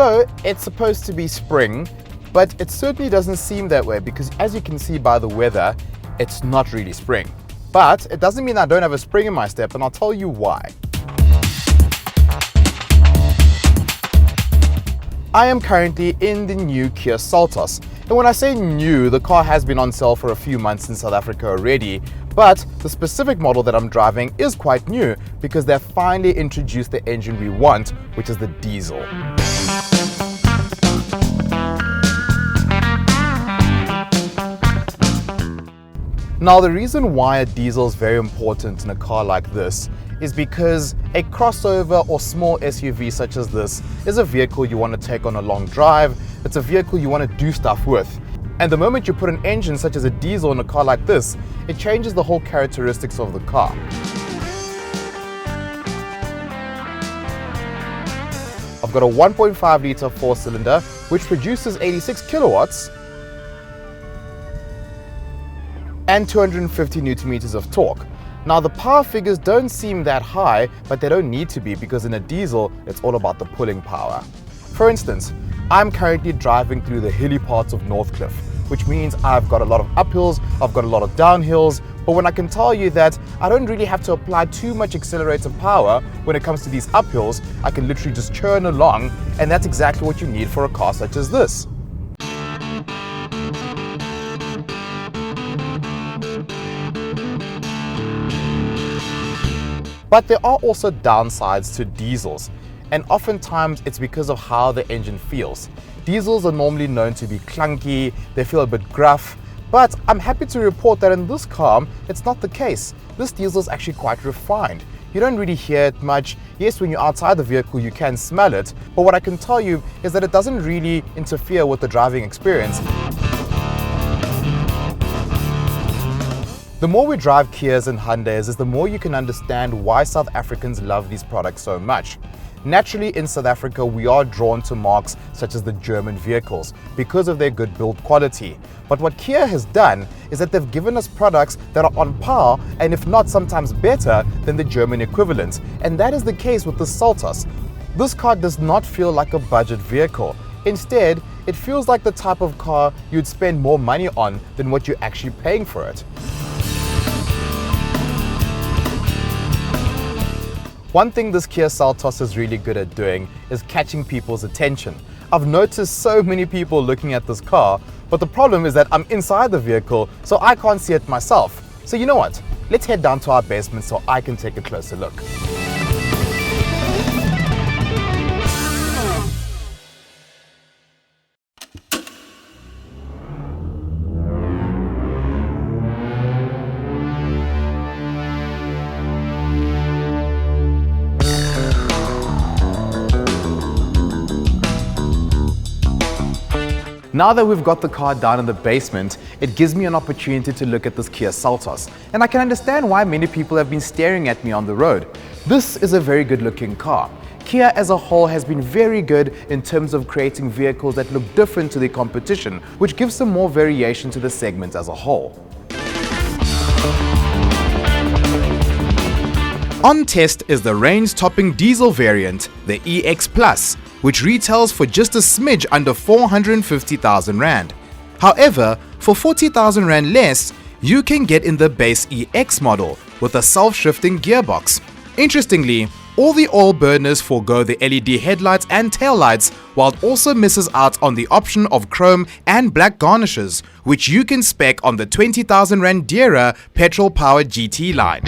So it's supposed to be spring, but it certainly doesn't seem that way because as you can see by the weather, it's not really spring. But it doesn't mean I don't have a spring in my step, and I'll tell you why. I am currently in the new Kia Seltos. And when I say new, the car has been on sale for a few months in South Africa already, but the specific model that I'm driving is quite new because they've finally introduced the engine we want, which is the diesel. Now, the reason why a diesel is very important in a car like this is because a crossover or small SUV such as this is a vehicle you want to take on a long drive. It's a vehicle you want to do stuff with. And the moment you put an engine such as a diesel in a car like this, it changes the whole characteristics of the car. I've got a 1.5 litre 4-cylinder which produces 86 kilowatts and 250 newton meters of torque. Now, the power figures don't seem that high, but they don't need to be because in a diesel, it's all about the pulling power. For instance, I'm currently driving through the hilly parts of Northcliffe, which means I've got a lot of uphills, I've got a lot of downhills, but when I can tell you that I don't really have to apply too much accelerator power when it comes to these uphills, I can literally just churn along, and that's exactly what you need for a car such as this. But there are also downsides to diesels, and oftentimes it's because of how the engine feels. Diesels are normally known to be clunky, they feel a bit gruff, but I'm happy to report that in this car, it's not the case. This diesel is actually quite refined. You don't really hear it much. Yes, when you're outside the vehicle, you can smell it, but what I can tell you is that it doesn't really interfere with the driving experience. The more we drive Kias and Hyundais is the more you can understand why South Africans love these products so much. Naturally, in South Africa, we are drawn to marques such as the German vehicles because of their good build quality. But what Kia has done is that they've given us products that are on par, and if not sometimes better, than the German equivalent. And that is the case with the Seltos. This car does not feel like a budget vehicle. Instead, it feels like the type of car you'd spend more money on than what you're actually paying for it. One thing this Kia Seltos is really good at doing is catching people's attention. I've noticed so many people looking at this car, but the problem is that I'm inside the vehicle, so I can't see it myself. So you know what? Let's head down to our basement so I can take a closer look. Now that we've got the car down in the basement, it gives me an opportunity to look at this Kia Seltos, and I can understand why many people have been staring at me on the road. This is a very good looking car. Kia as a whole has been very good in terms of creating vehicles that look different to the competition, which gives some more variation to the segment as a whole. On test is the range-topping diesel variant, the EX Plus, which retails for just a smidge under 450,000 Rand. However, for 40,000 Rand less, you can get in the base EX model with a self-shifting gearbox. Interestingly, all the oil burners forego the LED headlights and taillights, while it also misses out on the option of chrome and black garnishes, which you can spec on the 20,000 Rand dearer petrol-powered GT line.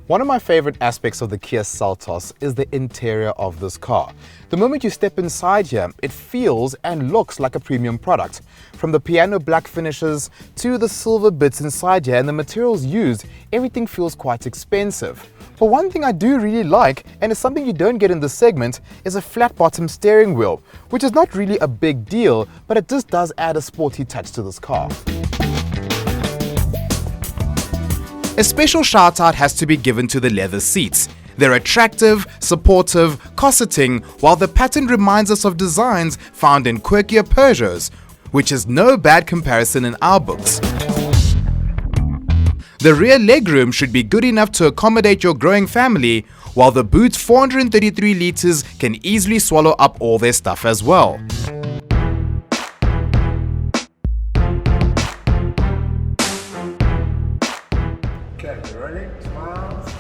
One of my favorite aspects of the Kia Seltos is the interior of this car. The moment you step inside here, it feels and looks like a premium product. From the piano black finishes to the silver bits inside here and the materials used, everything feels quite expensive. But one thing I do really like, and it's something you don't get in this segment, is a flat bottom steering wheel, which is not really a big deal, but it just does add a sporty touch to this car. A special shout out has to be given to the leather seats. They're attractive, supportive, cosseting, while the pattern reminds us of designs found in quirkier Peugeots, which is no bad comparison in our books. The rear legroom should be good enough to accommodate your growing family, while the boot's 433 liters can easily swallow up all their stuff as well. Okay, rolling, smiles,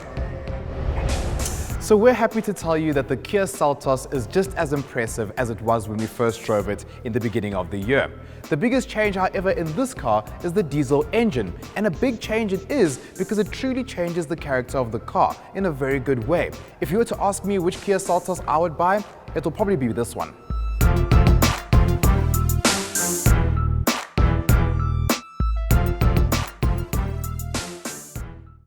So we're happy to tell you that the Kia Seltos is just as impressive as it was when we first drove it in the beginning of the year. The biggest change, however, in this car is the diesel engine, and a big change it is because it truly changes the character of the car in a very good way. If you were to ask me which Kia Seltos I would buy, it'll probably be this one.